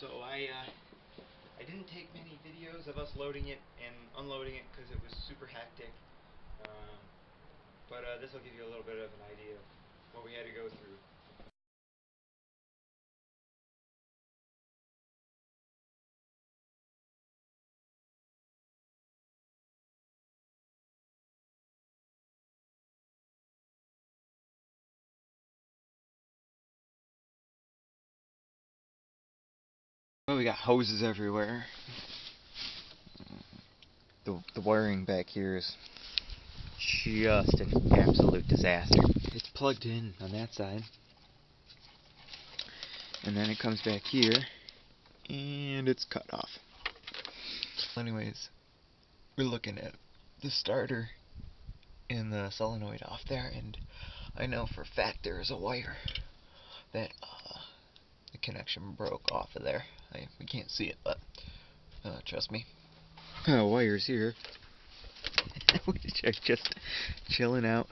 So I didn't take many videos of us loading it and unloading it because it was super hectic. But this will give you a little bit of an idea of what we had to go through. Well, we got hoses everywhere. The wiring back here is just an absolute disaster. It's plugged in on that side, and then it comes back here, and it's cut off. Anyways, we're looking at the starter and the solenoid off there, and I know for a fact there is a wire that the connection broke off of there. We can't see it, but trust me. Wires here, which are just chilling out.